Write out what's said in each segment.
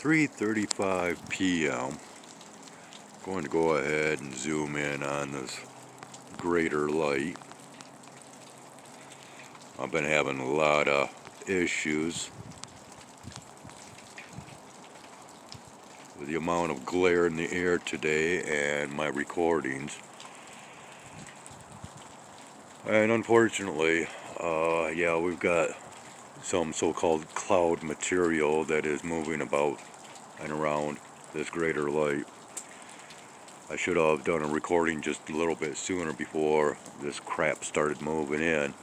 3:35 p.m. Going to go ahead and zoom in on this greater light. I've been having a lot of issues with the amount of glare in the air today and my recordings. And unfortunately, yeah, we've got some so-called cloud material that is moving about and around this greater light. I should have done a recording just a little bit sooner before this crap started moving in.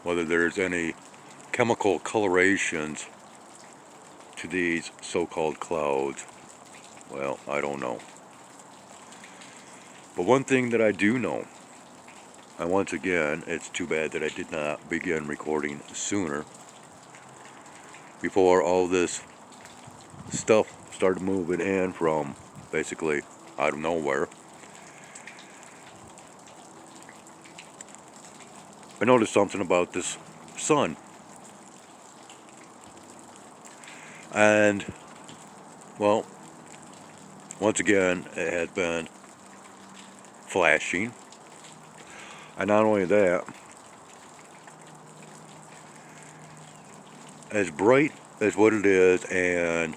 Whether there's any chemical colorations to these so-called clouds, well, I don't know. But one thing that I do know, and once again, it's too bad that I did not begin recording sooner, before all this stuff started moving in from basically out of nowhere. I noticed something about this sun. And, well, once again, it has been flashing. And not only that, as bright as what it is, and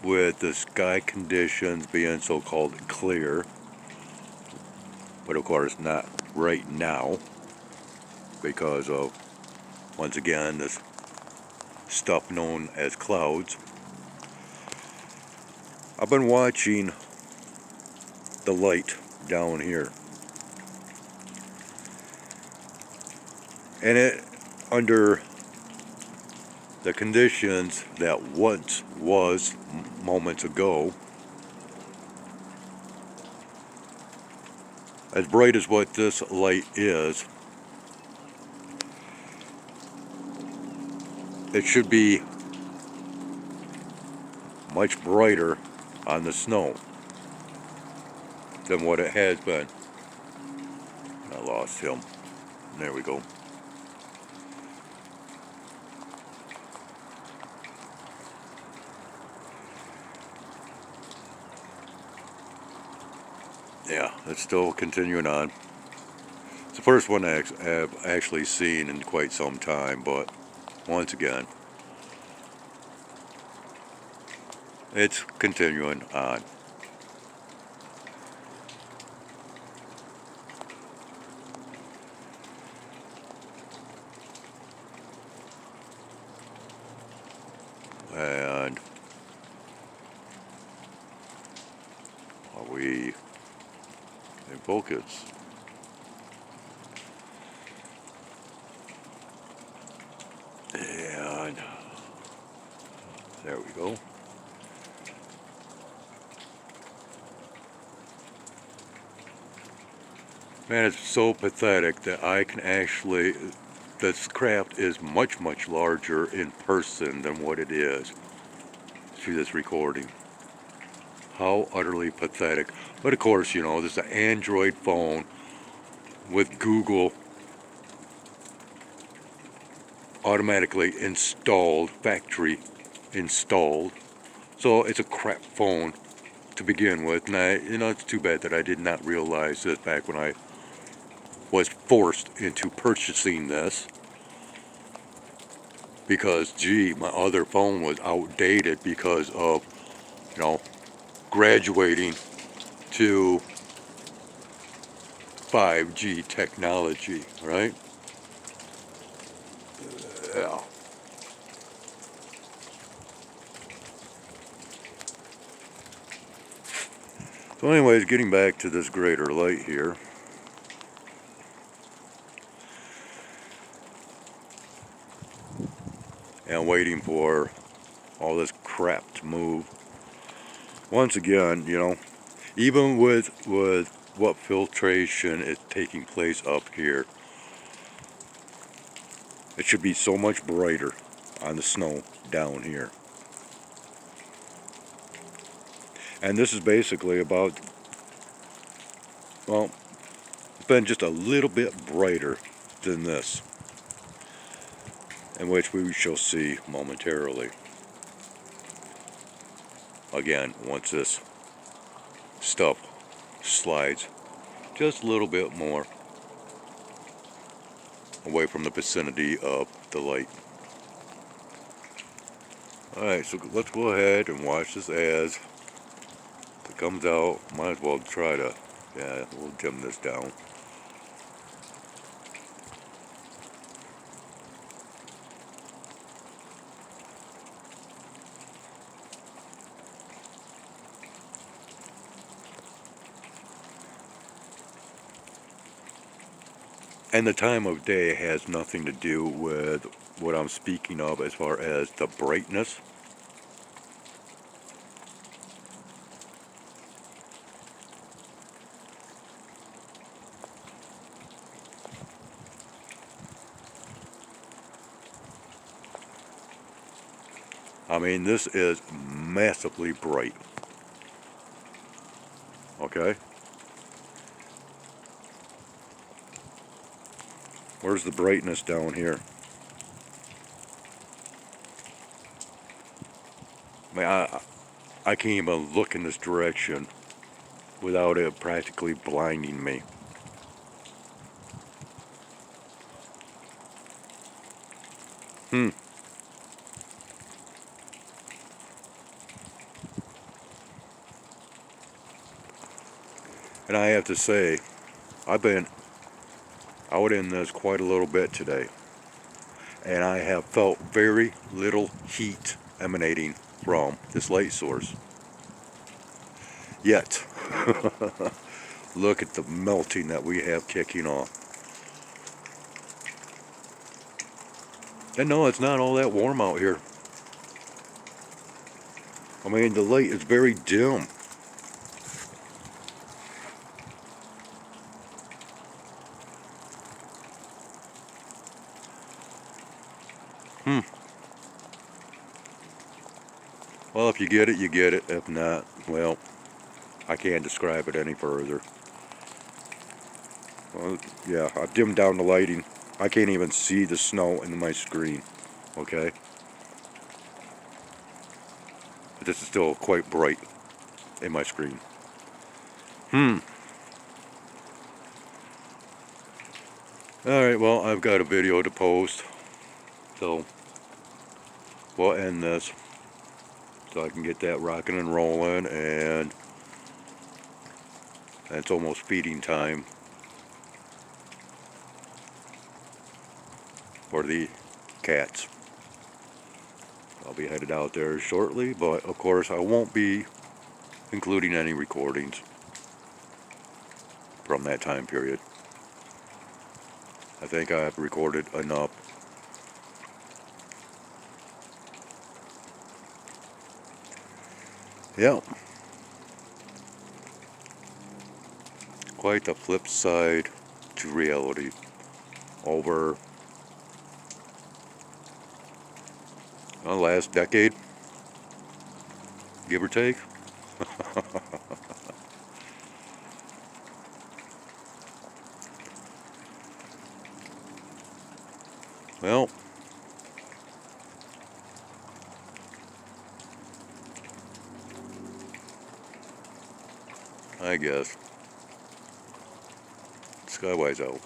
with the sky conditions being so-called clear, but of course not right now, because of, once again, this stuff known as clouds. I've been watching the light down here, and it, under the conditions that once was moments ago, as bright as what this light is, it should be much brighter on the snow than what it has been. I lost him. There we go. Yeah, it's still continuing on. It's the first one I have actually seen in quite some time, but once again, it's continuing on. And are we in focus? And there we go. Man, it's so pathetic that I can actually, this craft is much, much larger in person than what it is through this recording. How utterly pathetic. But of course, you know, this is an Android phone with Google automatically installed, factory installed. So it's a crap phone to begin with. And it's too bad that I did not realize this back when I was forced into purchasing this. Because, gee, my other phone was outdated because of, graduating to 5G technology, right? Yeah. So anyways, getting back to this greater light here. And waiting for all this crap to move. Once again, even with what filtration is taking place up here, it should be so much brighter on the snow down here. And this is basically about, well, it's been just a little bit brighter than this. in which we shall see momentarily. Again, once this stuff slides just a little bit more away from the vicinity of the light. Alright, so let's go ahead and watch this as it comes out. Might as well try to, yeah, we'll dim this down. And the time of day has nothing to do with what I'm speaking of as far as the brightness. I mean, this is massively bright. Okay? Where's the brightness down here? I mean, I can't even look in this direction without it practically blinding me. And I have to say, I've been out in this quite a little bit today, and I have felt very little heat emanating from this light source. Yet, look at the melting that we have kicking off. And no, it's not all that warm out here. I mean, the light is very dim. Well, if you get it, you get it. If not, well, I can't describe it any further. Well, yeah, I've dimmed down the lighting. I can't even see the snow in my screen. Okay? But this is still quite bright in my screen. Alright, well, I've got a video to post. So, we'll end this. So I can get that rocking and rolling, and it's almost feeding time for the cats. I'll be headed out there shortly, but of course I won't be including any recordings from that time period. I think I've recorded enough. Yeah. Quite the flip side to reality over the last decade, give or take. Well, I guess. Skywise out.